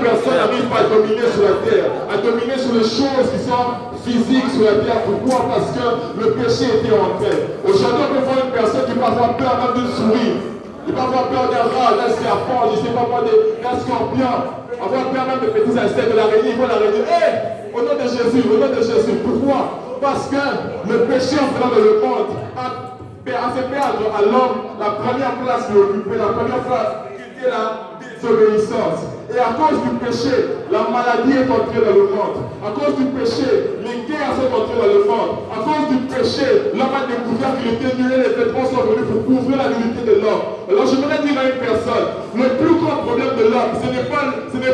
personne n'arrive pas à dominer sur la terre, à dominer sur les choses qui sont physiques sur la terre. Pourquoi? Parce que le péché était entré. Aujourd'hui, on peut voir une personne qui peut avoir peur même d'une souris. Il peut avoir peur d'un rat, d'un serpent, je ne sais pas moi, d'un scorpion. Avoir peur même de petits insectes, de l'araignée. Il faut l'araignée. Hé! Au nom de Jésus, au nom de Jésus. Pourquoi? Parce que le péché entrant dans le monde a fait perdre à l'homme la première place qu'il occupait, la première place qui était la désobéissance. Et à cause du péché, la maladie est entrée dans le monde. À cause du péché, les guerres sont entrées dans le monde. À cause du péché, l'homme a découvert qu'il était nul et les vêtements sont venus pour couvrir la nudité de l'homme. Alors je voudrais dire à une personne, le plus grand problème de l'homme, ce n'est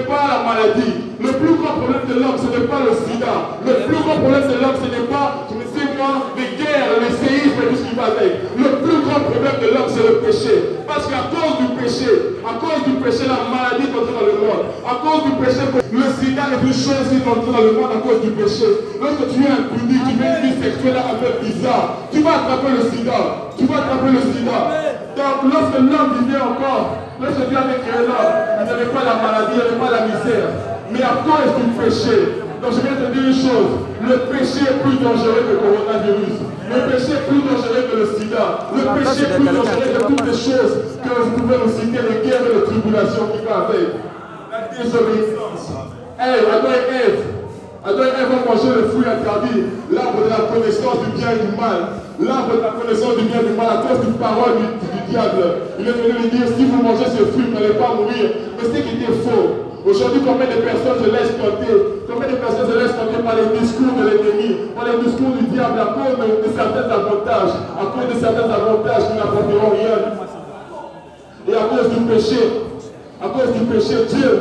pas la maladie. Le plus grand problème de l'homme, ce n'est pas le sida. Le plus grand problème de l'homme, ce n'est pas, je ne sais moi, les guerres, les séismes et tout ce qui va avec. Le plus grand problème de l'homme, c'est le péché. Parce qu'à cause du péché, la maladie est entrée dans le monde. À cause du péché, le sida est une chose qui est entrée dans le monde à cause du péché. Lorsque tu es impuni, tu fais une vie sexuelle un peu bizarre, tu vas attraper le sida. Tu vas attraper le sida. Donc lorsque l'homme vivait encore, lorsque Dieu avait créé l'homme, il n'y avait pas la maladie, il n'y avait pas la misère. Mais à cause du péché, donc je viens te dire une chose, le péché est plus dangereux que le coronavirus. Le péché est plus dangereux que le sida. Le péché est plus dangereux que toutes les choses que vous pouvez nous citer, les guerres et les tribulations qui vont avec. La désobéissance. Adam et Ève ont mangé le fruit interdit, l'arbre de la connaissance du bien et du mal. L'arbre de la connaissance du bien et du mal à cause d'une parole du diable. Il est venu lui dire, si vous mangez ce fruit, vous n'allez pas mourir. Mais c'est qui était faux. Aujourd'hui, combien de personnes se laissent tenter? Combien de personnes se laissent tenter par les discours de l'ennemi, par les discours du diable, à cause de certains avantages, qui n'apporteront rien. Et à cause du péché, Dieu,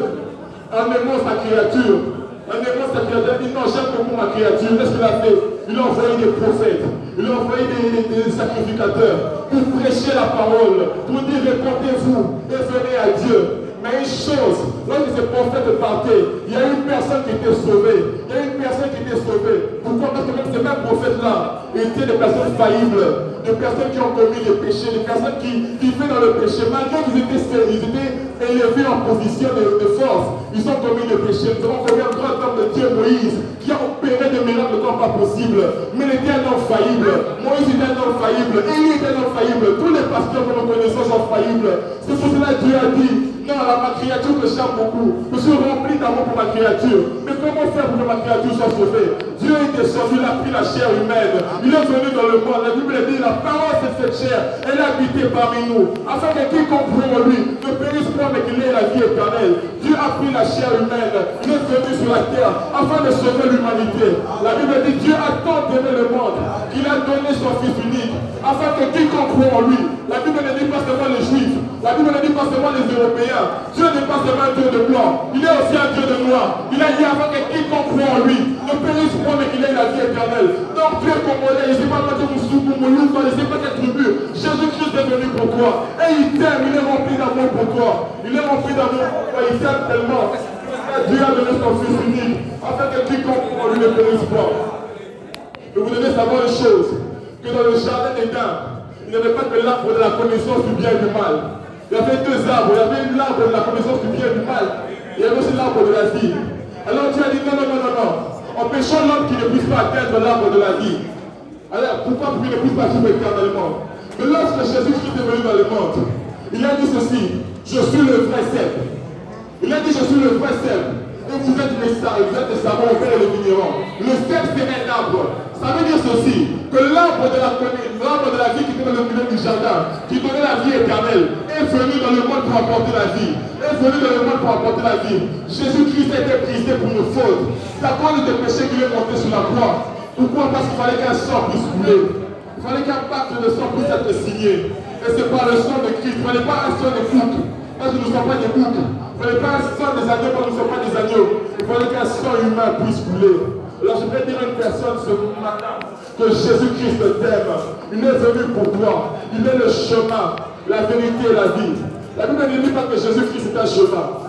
en aimant sa créature, dit non, j'aime beaucoup ma créature. Qu'est-ce qu'il a fait? Il a envoyé des prophètes, il a envoyé des sacrificateurs pour prêcher la parole, pour dire répondez-vous et venez à Dieu. Mais une chose, lorsque ces prophètes partaient, il y a une personne qui était sauvée. Pourquoi? Parce que même ces mêmes prophètes-là étaient des personnes faillibles, des personnes qui ont commis des péchés, des personnes qui vivaient dans le péché. Malgré qu'ils étaient élevés en position de force, ils ont commis des péchés. Nous avons connu un grand homme de Dieu, Moïse, qui a opéré des miracles comme pas possible. Mais il était un homme faillible. Moïse était un homme faillible. Élie était un homme faillible. Tous les pasteurs que nous connaissons sont faillibles. C'est pour cela que Dieu a dit, non, ma créature que j'aime beaucoup. Je suis rempli d'amour pour ma créature. Mais comment faire pour que ma créature soit sauvée? Dieu est descendu, il a pris la chair humaine. Il est venu dans le monde. La Bible dit, la parole s'est faite chair. Elle a habité parmi nous. Afin que quiconque croit en lui ne périsse pas, mais qu'il ait la vie éternelle. Dieu a pris la chair humaine. Il est venu sur la terre afin de sauver l'humanité. La Bible dit, Dieu a tant aimé le monde qu'il a donné son Fils unique. Afin que quiconque croit en lui. La Bible ne dit pas seulement les Juifs. La Bible ne dit pas seulement les Européens. Dieu n'est pas seulement un Dieu de blanc. Il est aussi un Dieu de noir. Il a dit afin que quiconque croit en lui ne périsse point, mais qu'il ait la vie éternelle. Donc tu es congolais, je ne sais pas moi, je ne sais pas quelle tribu. Jésus-Christ est venu pour toi. Et il t'aime, il est rempli d'amour pour toi. Il est rempli d'amour pour toi, il t'aime tellement. Dieu a donné son Fils unique afin que quiconque croit en lui ne périsse pas. Mais vous devez savoir une chose, que dans le jardin d'Éden, il n'y avait pas que l'arbre de la connaissance du bien et du mal. Il y avait deux arbres. Il y avait l'arbre de la connaissance du bien et du mal. Il y avait aussi l'arbre de la vie. Alors Dieu a dit non. Empêchons l'homme qui ne puisse pas atteindre l'arbre de la vie. Alors pourquoi? Pour qu'il ne puisse pas vivre éternellement. Mais lorsque Jésus-Christ est venu dans le monde, il a dit ceci, je suis le vrai cep. Il a dit je suis le vrai cep. Et vous êtes les sages, vous êtes les savants, vous êtes les vignerons. Le cep c'est un arbre. Ça veut dire ceci, que l'arbre de la vie qui était dans le milieu du jardin, qui donnait la vie éternelle, est venu dans le monde pour apporter la vie. Jésus-Christ a été brisé pour nos fautes. C'est à cause des péchés qu'il est monté sur la croix. Pourquoi? Parce qu'il fallait qu'un sang puisse couler. Il fallait qu'un pacte de sang puisse être signé. Et c'est par le sang de Christ. Il ne fallait pas un sang de bouc, parce que nous ne sommes pas des boucs. Il ne fallait pas un sang des agneaux, parce que nous ne sommes pas des agneaux. Il fallait qu'un sang humain puisse couler. Alors je vais dire à une personne ce matin que Jésus-Christ t'aime. Il est venu pour toi. Il est le chemin, la vérité et la vie. La Bible ne dit pas que Jésus-Christ est un chemin.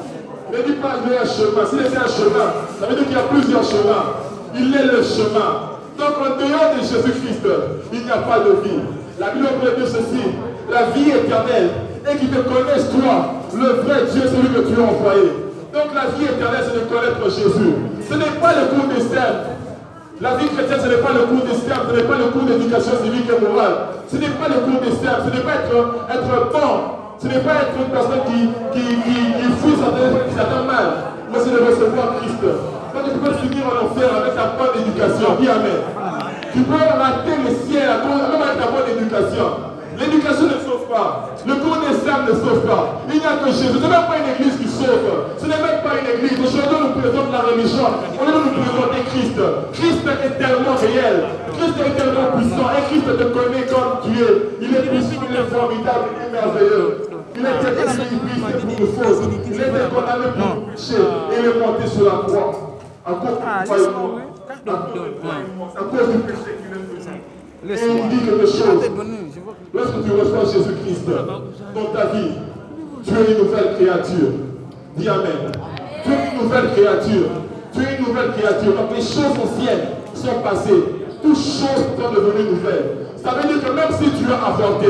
Il ne dit pas qu'il est un chemin. S'il était un chemin, ça veut dire qu'il y a plusieurs chemins. Il est le chemin. Donc en dehors de Jésus-Christ, il n'y a pas de vie. La Bible peut dire ceci, la vie éternelle, et qui te connaisse toi, le vrai Dieu, celui que tu as envoyé. Donc Donc la vie éternelle, c'est de connaître Jésus. Ce n'est pas le cours des serfs. La vie chrétienne, ce n'est pas le cours des serfs, ce n'est pas le cours d'éducation civique et morale. Ce n'est pas le cours des serfs, ce n'est pas être bon. Ce n'est pas être une personne qui fuit certains mal. Mais c'est de recevoir Christ. Donc tu peux finir en enfer avec ta bonne éducation. Dis Amen. Tu peux rater le ciel même avec ta bonne éducation. L'éducation ne sauve pas. Le cours des serfs ne sauve pas. Il n'y a que Jésus. Ce n'est même pas une église qui sauve. Ce n'est même pas une église. Aujourd'hui, nous présente la religion. On est nous présenter Christ. Christ est tellement réel. Christ est tellement puissant. Et Christ te connaît comme tu es. Il est puissant, il est formidable, il est merveilleux. Il est tellement puissant pour nous fausses. Il est condamné pour nous pécher. Et il est monté sur la croix. À cause du péché qu'il est venu. Et il dit quelque chose. Lorsque tu reçois Jésus-Christ dans ta vie, tu es une nouvelle créature. Dis Amen. Tu es une nouvelle créature. Tu es une nouvelle créature. Donc les choses anciennes sont passées. Toutes choses sont devenues nouvelles. Ça veut dire que même si tu as avorté,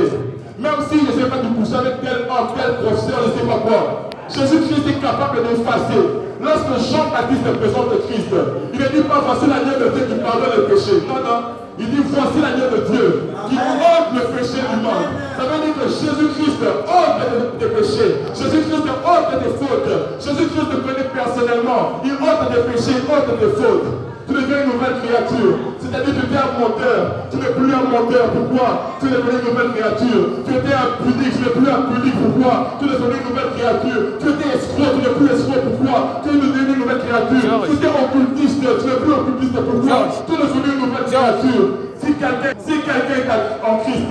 même si je ne sais pas du coucher avec tel homme, tel professeur, je ne sais pas quoi, Jésus-Christ est capable d'effacer. Lorsque Jean-Baptiste présente Christ, il ne dit pas voici l'agneau de Dieu qui pardonne le péché. Non, non. Il dit voici l'agneau de Dieu qui ôte le péché du monde. Ça veut dire que Jésus-Christ ôte tes péchés. Jésus-Christ ôte tes fautes. Jésus-Christ te connaît personnellement. Il ôte tes péchés, il ôte tes fautes. Tu deviens une nouvelle créature. C'est-à-dire que tu étais un menteur. Tu n'es plus un menteur. Pourquoi? Tu es devenu une nouvelle créature. Tu étais impudique. Tu n'es plus impudique. Pourquoi? Tu es devenu une nouvelle créature. Tu étais escroc. Tu n'es plus escroc. Pourquoi? Tu es devenu une nouvelle créature. Tu étais occultiste. Tu n'es plus occultiste. Pourquoi? Tu es devenu une nouvelle créature. Si quelqu'un est en Christ,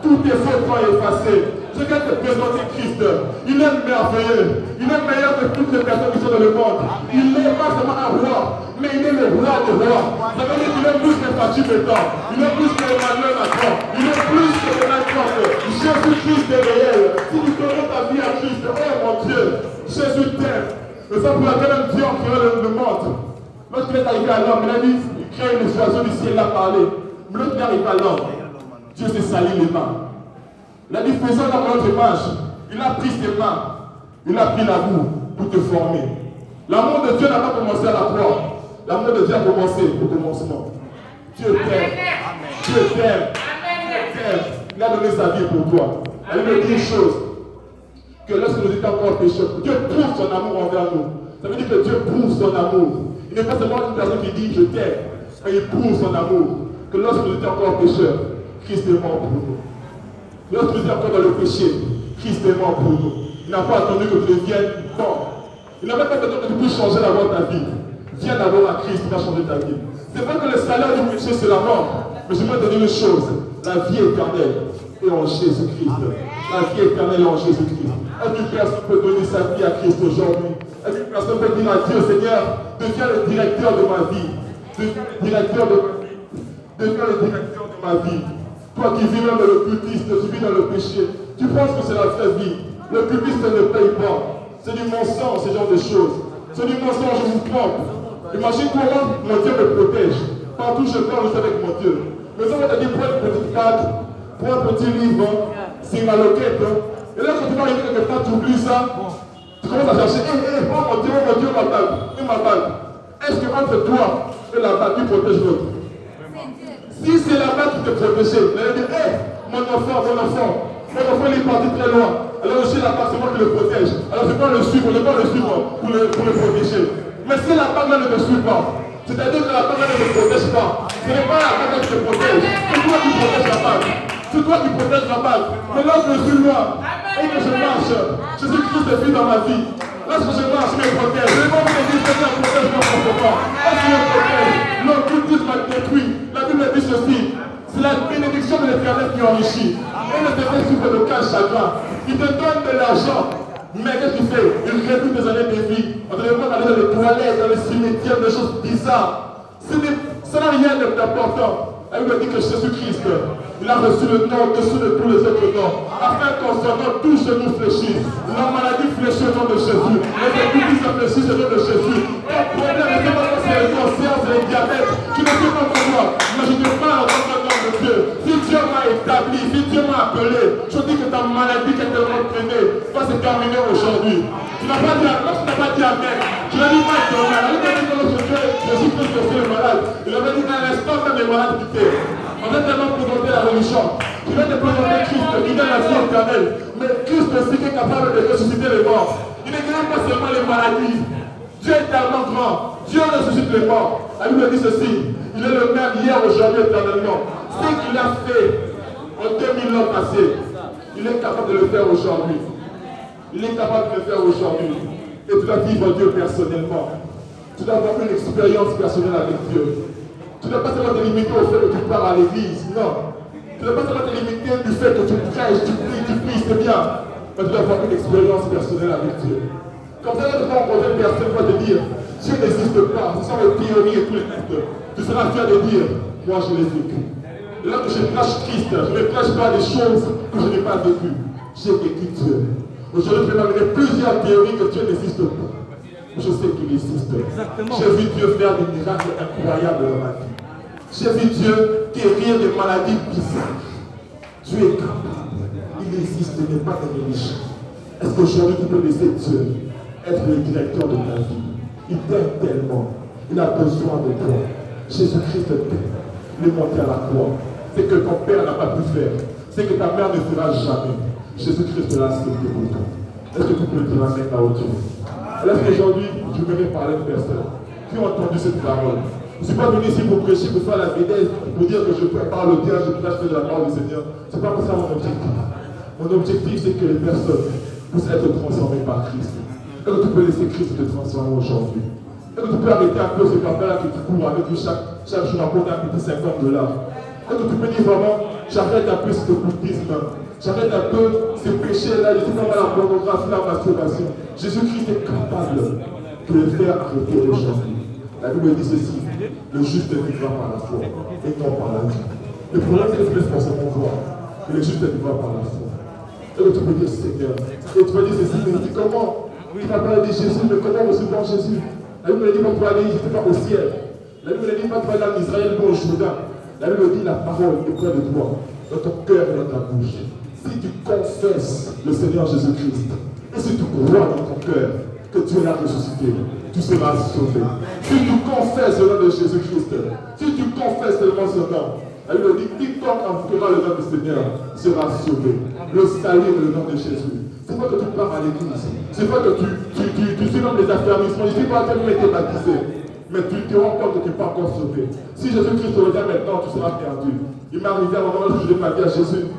tous tes fautes sont effacées. Je viens te présenter Christ. Il est merveilleux. Il est meilleur que toutes les personnes qui sont dans le monde. Il n'est pas seulement un roi, mais il est le roi des rois. Ça veut dire qu'il est plus que Fatih Bétan. Il est plus que Emmanuel Macron. Il est plus que Donald Trump. Jésus-Christ est réel. Si tu connais ta vie à Christ, oh mon Dieu, Jésus t'aime. Et ça pour laquelle même Dieu a créé le monde. Lorsqu'il est arrivé à l'homme, il a dit, il crée les oiseaux du ciel, il a parlé. Mais lorsqu'il arrive à l'homme, Dieu s'est sali les mains. Il a dit, faisons dans notre image. Il a pris ses mains. Il a pris la boue pour te former. L'amour de Dieu n'a pas commencé à la croix. L'amour de Dieu a commencé au commencement. Dieu t'aime. Dieu t'aime. Il a donné sa vie pour toi. Elle me dit une chose. Que lorsque nous étions encore pécheurs, Dieu prouve son amour envers nous. Ça veut dire que Dieu prouve son amour. Il n'est pas seulement une personne qui dit je t'aime. Mais il prouve son amour. Que lorsque nous étions encore pécheurs, Christ est mort pour nous. Lorsque nous sommes encore dans le péché, Christ est mort pour nous. Il n'a pas attendu que tu deviennes mort. Il n'a même pas attendu que tu puisses changer d'abord ta vie. Viens d'abord à Christ qui va changer ta vie. C'est vrai que le salaire du péché, c'est la mort. Mais je vais te dire une chose. La vie éternelle est en Jésus-Christ. La vie éternelle est en Jésus-Christ. Est-ce qu'une personne peut donner sa vie à Christ aujourd'hui? Est-ce qu'une personne peut dire à Dieu, Seigneur, deviens le directeur de ma vie. Deviens le directeur de ma vie. Deviens le directeur de ma vie. Toi qui vis même dans le cultiste, tu vis dans le péché, tu penses que c'est la vraie vie. Le cultiste ne paye pas. C'est du mensonge, ce genre de choses. C'est du mensonge, je vous trompe. Imagine comment mon Dieu me protège. Partout je parle, je suis avec mon Dieu. Mais ça va te dire, prends une petite carte, prends un petit livre, c'est ma loquette. Et là, quand tu vas arriver quelque part, tu oublies ça. Tu commences à chercher, oh mon Dieu, ma bague. Est-ce que entre toi et la bague, tu protèges l'autre? Si c'est la main qui te protégeait, elle dit, mon enfant, il est parti très loin. Alors je la bague, c'est moi qui le protège. Alors je dois le suivre pour le protéger. Mais si la bague là ne te suit pas, c'est-à-dire que la bague là ne te protège pas, ce n'est pas la bague qui te protège, c'est toi qui protèges la bague. C'est toi qui protèges la bague. Mais lorsque je suis loin et que je marche, Jésus-Christ est venu dans ma vie. Lorsque je marche, il me protège. Je ne vais pas vous dire que Seigneur protège mon comportement. Est-ce qu'il me protège? L'occultisme m'a détruit. La Bible dit ceci. C'est la bénédiction de l'Éternel qui enrichit. Et ne te fait souffrir de aucun chagrin. Il te donne de l'argent. Mais qu'est-ce qu'il fait? Il réduit tes années de vie. On ne devait pas aller dans les toilettes, dans les cimetières, des choses bizarres. Ça n'a rien d'important. Elle me dit que Jésus-Christ, il a reçu le nom au-dessus de tous les autres noms, afin qu'en son nom, tous genoux fléchissent. La maladie fléchit au nom de Jésus. Les épidémies fléchissent au nom de Jésus. Ton problème, ne sais pas si c'est le cancer, c'est le diabète. Tu ne sais pas pourquoi. Mais je te parle dans le nom de Dieu. Si Dieu m'a établi, si Dieu m'a appelé, je dis que ta maladie qui est tellement traînée va se terminer aujourd'hui. Tu n'as pas dit, lorsque tu n'as pas dit Amen. Je lui ai dit, moi, je suis malade. Il m'a dit, non, je suis plus que le malade. Il avait dit, à l'instant, même les malades quittaient. On va tellement présenter la religion. Je vais te présenter Christ qui donne la vie éternelle. Mais Christ aussi qui est capable de ressusciter les morts. Il ne guérit pas seulement les maladies. Dieu est tellement grand. Dieu ressuscite les morts. La Bible dit ceci. Il est le même hier, aujourd'hui, éternellement. Ce qu'il a fait en 2000 ans passés, il est capable de le faire aujourd'hui. Il est capable de le faire aujourd'hui. Et tu dois vivre Dieu personnellement. Tu dois avoir une expérience personnelle avec Dieu. Tu ne dois pas seulement te limiter au fait que tu pars à l'église. Non. Tu ne dois pas seulement te limiter du fait que tu prêches, tu pries, c'est bien. Mais tu dois avoir une expérience personnelle avec Dieu. Quand tu vas rencontrer une personne, va te dire, Dieu n'existe pas, ce sont les théories et tous les mythes. Tu seras fier de dire, moi je l'ai vécu. Et là que je prêche Christ, je ne prêche pas des choses que je n'ai pas vécues. J'ai vécu Dieu. Aujourd'hui, je peux m'amener plusieurs théories que Dieu n'existe pas. Je sais qu'il existe. J'ai vu Dieu faire des miracles incroyables dans ma vie. J'ai vu Dieu guérir des maladies bizarres. Dieu est capable. Il existe, il n'est pas un riche. Est-ce qu'aujourd'hui tu peux laisser Dieu être le directeur de ta vie? Il t'aime tellement. Il a besoin de toi. Jésus-Christ t'aime. Il est monté à la croix. C'est que ton père n'a pas pu faire. C'est que ta mère ne fera jamais. Jésus-Christ l'a accepté pour toi. Est-ce que tu peux le dire amen là où tu es? Alors qu'aujourd'hui, je voudrais parler de personnes qui ont entendu cette parole. Je ne suis pas venu ici pour prêcher, pour faire la vedette, pour dire que je parle bien, je prêche de la parole du Seigneur. Ce n'est pas ça mon objectif. Mon objectif, c'est que les personnes puissent être transformées par Christ. Et que tu peux laisser Christ te transformer aujourd'hui. Et que tu peux arrêter un peu ce papa-là que tu cours avec lui chaque jour à compter un petit $50. Et que tu peux dire vraiment, j'arrête un peu ce occultisme. J'arrête un peu ces péchés-là, je dis pas la pornographie, la masturbation. Jésus-Christ est capable de le faire arrêter aujourd'hui. La Bible dit ceci, le juste vivra par la foi et non par la vie. Le problème c'est que tu laisses forcément voir que le juste vivra par la foi. Et que tu peux dire Seigneur, et tu vas dire ceci, mais dis comment? Tu vas parler de Jésus, mais comment recevoir Jésus? La Bible dit pas que tu vas aller, je ne sais pas, au ciel. La Bible dit pas que tu vas aller en Israël ou au Jourdain. La Bible dit la parole est près de toi, dans ton cœur et dans ta bouche. Si tu confesses le Seigneur Jésus-Christ, et si tu crois dans ton cœur que Dieu l'a ressuscité, tu seras sauvé. Si tu confesses le nom de Jésus-Christ, si tu confesses seulement son nom, la Bible dit, quiconque invoquera le nom du Seigneur sera sauvé. Le salut est le nom de Jésus. C'est pas que tu pars à l'église, c'est pas que tu suis dans les affermissements, je ne dis pas que tu été baptisé, mais tu te rends compte que tu n'es pas encore sauvé. Si Jésus-Christ te regarde maintenant, tu seras perdu. Il m'est arrivé à un moment où je l'ai pas dit à Jésus,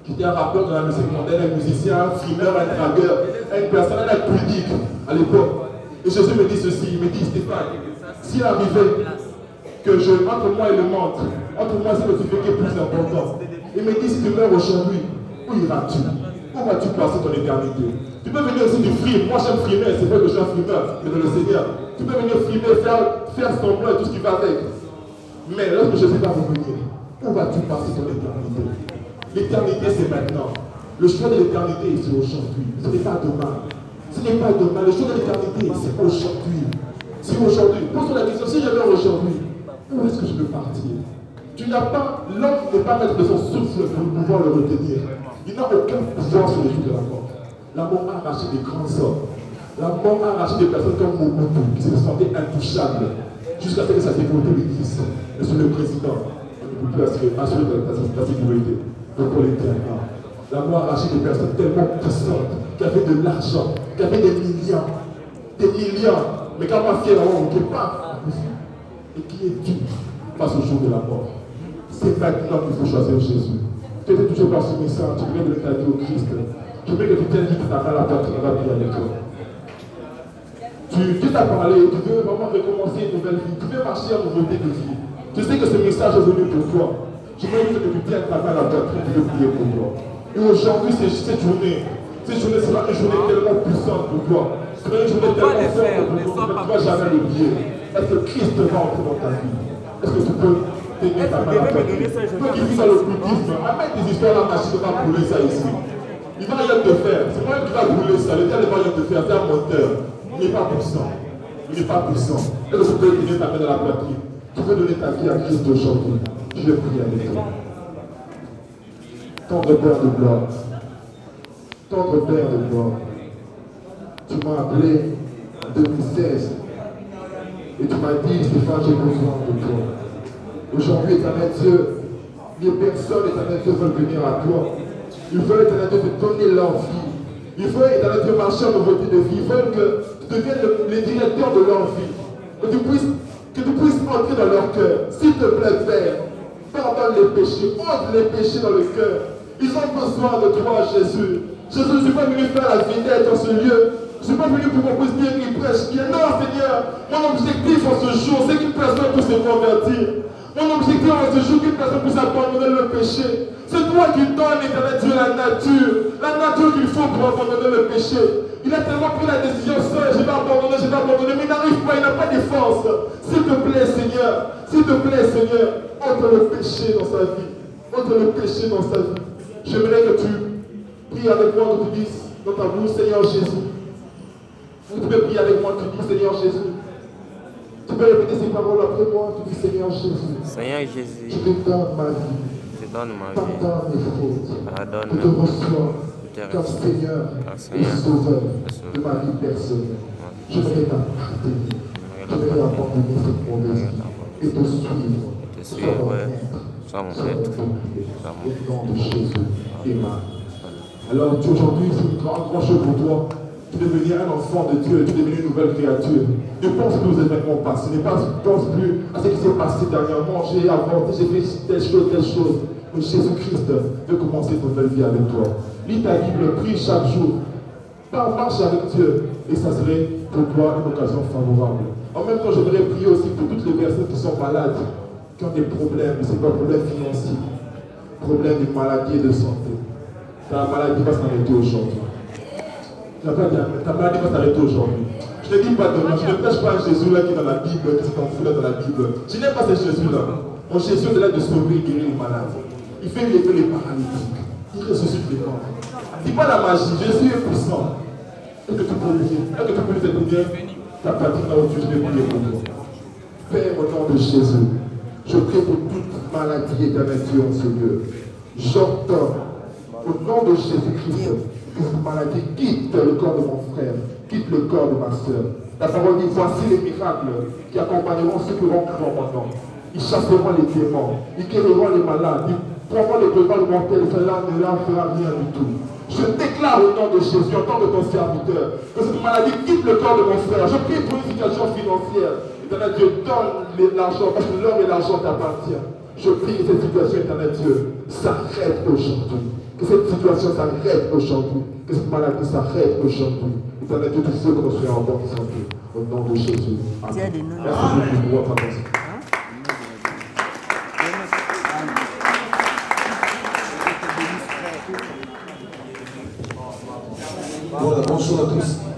qui était un rappeur de la musique mondaine, un musicien, un frimeur, un dragueur, une personne, un pudique à l'époque. Et Jésus me dit ceci, il me dit Stéphane, s'il arrivait que entre moi et le monde, entre moi et ce que tu fais qui est plus important, il me dit si tu meurs aujourd'hui, où iras-tu? Où vas-tu passer ton éternité? Tu peux venir aussi du frime, moi j'aime frimer, c'est vrai que je suis un frimeur, mais dans le Seigneur. Tu peux venir frimer, faire semblant et tout ce qui va avec. Mais lorsque Jésus va revenir, où vas-tu passer ton éternité? L'éternité, c'est maintenant. Le choix de l'éternité, c'est aujourd'hui. Ce n'est pas demain. Ce n'est pas demain. Le choix de l'éternité, c'est aujourd'hui. C'est aujourd'hui. Pose-toi la question, si je meurs aujourd'hui, où est-ce que je peux partir? Tu n'as pas, l'homme ne peut pas mettre de son souffle pour pouvoir le retenir. Il n'a aucun pouvoir sur les jours de la mort. La mort a arraché des grands hommes. La mort a arraché des personnes comme Mobutu, qui se sentaient intouchables, jusqu'à ce que sa sécurité lui dise, monsieur le président, on ne peut plus assurer ta sécurité. Pour l'éternel. La mort a arraché des personnes tellement puissantes, qui avaient de l'argent, qui avaient des millions, mais quand on fier on ne peut pas. Et qui est Dieu face au jour de la mort? C'est maintenant qu'il faut choisir Jésus. Tu étais toujours par ce message, tu viens de ta vie au Christ. Je veux que tu tiennes juste ta main à la porte, on va prier avec toi. Tu t'as parlé, tu veux vraiment recommencer une nouvelle vie, tu veux marcher en nouveauté de vie. Tu sais que ce message est venu pour toi. Je veux juste que tu tiennes ta main à la poitrine et tu veux prier pour toi. Et aujourd'hui, cette journée sera une journée tellement puissante pour toi. Ce sera une journée tellement forte pour toi que tu ne vas jamais l'oublier. Est-ce que Christ va entrer dans ta vie? Est-ce que tu peux tenir ta main à la poitrine? Toi qui vis dans l'occultisme, amène des histoires à la machine, va brûler ça ici. Il va rien te faire. C'est moi qui va brûler ça. Le diable va rien te faire. C'est un moteur. Il n'est pas puissant. Il n'est pas puissant. Est-ce que tu peux tenir ta main à la poitrine? Tu veux donner ta vie à Christ aujourd'hui. Je vais prier avec toi. Tendre Père de gloire, tendre Père de gloire, tu m'as appelé 2016. Et tu m'as dit, Stéphane, j'ai besoin de toi. Aujourd'hui, éternel Dieu, les personnes, éternel Dieu, veulent venir à toi. Ils veulent, éternel Dieu, te donner leur vie. Ils veulent, éternel Dieu, marcher en nouveauté de vie. Ils veulent que tu deviennes les directeurs de leur vie. Que tu puisses entrer dans leur cœur. S'il te plaît, Père, pardonne les péchés, ôte les péchés dans le cœur. Ils ont besoin de toi, Jésus. Jésus, je ne suis pas venu faire la vedette dans ce lieu. Je ne suis pas venu pour qu'on puisse dire qu'il prêche bien. Non, Seigneur, mon objectif en ce jour, c'est qu'une personne puisse se convertir. Mon objectif en ce jour, qu'une personne puisse abandonner le péché. C'est toi qui donnes, éternel Dieu, la nature qu'il faut pour abandonner le péché. Il a tellement pris la décision seul, je vais abandonner, mais il n'arrive pas, il n'a pas de force. S'il te plaît, Seigneur, ôte le péché dans sa vie. Ôte le péché dans sa vie. J'aimerais que tu pries avec moi, que tu dises dans ta bouche, Seigneur Jésus. Vous pouvez prier avec moi, tu dis Seigneur Jésus. Tu peux répéter ces paroles après moi, tu dis Seigneur Jésus. Seigneur Jésus, Je te donne ma vie. je te donne ma vie. Pardonne mes fautes. Pardonne Je te mes reçois Je te comme reçois Seigneur comme et Seigneur Sauveur et de ma vie personnelle. vie Je voudrais t'appartenir. Je voudrais abandonner cette mauvaise vie et te suivre. Sois mon maître. Au nom de Jésus. Amen. Alors aujourd'hui, c'est une grande chose pour toi. Tu es devenu un enfant de Dieu, tu es devenu une nouvelle créature. Ne pense plus aux événements passés, ne pense plus à ce qui s'est passé dernièrement. J'ai avancé, j'ai fait telle chose. Mais Jésus-Christ veut commencer une nouvelle vie avec toi. Lis ta Bible, prie chaque jour. Marche avec Dieu. Et ça serait pour toi une occasion favorable. En même temps, je voudrais prier aussi pour toutes les personnes qui sont malades, qui ont des problèmes, mais ce n'est pas problème financier, problème de maladie et de santé. Ta maladie va s'arrêter aujourd'hui. Ta maladie va s'arrêter aujourd'hui. Je ne dis pas demain, je ne prêche pas un Jésus là qui est dans la Bible, qui s'est enfoui dans la Bible. Je n'aime pas ce Jésus-là. Mon Jésus est là de sauver et guérir les malades. Il fait lever les paralytiques. Il ressuscite les morts. Dis pas la magie, Jésus est puissant. Est-ce que tu peux lui dire? Est-ce que tu peux lui dire ta patrie là où tu es prier pour toi? Père, au nom de Jésus, je prie pour toute maladie éternelle Dieu en ce lieu. J'entends, au nom de Jésus-Christ, que cette maladie quitte le corps de mon frère, quitte le corps de ma soeur. La parole dit, voici les miracles qui accompagneront ceux qui auront cru en mon nom. Ils chasseront les démons, ils guériront les malades, ils prendront les devoirs mortels, cela ne leur fera rien du tout. Je déclare au nom de Jésus, en tant que ton serviteur, que cette maladie quitte le corps de mon frère. Je prie pour une situation financière. Éternel Dieu, donne l'argent, parce que l'or et l'argent t'appartiennent. Je prie que cette situation, éternel Dieu, s'arrête aujourd'hui. Que cette situation s'arrête aujourd'hui. Que cette maladie s'arrête aujourd'hui. Éternel Dieu, tu sais que nous soyons en bonne santé. Au nom de Jésus. Amen. Merci beaucoup pour votre attention. Voilà, bonjour à tous.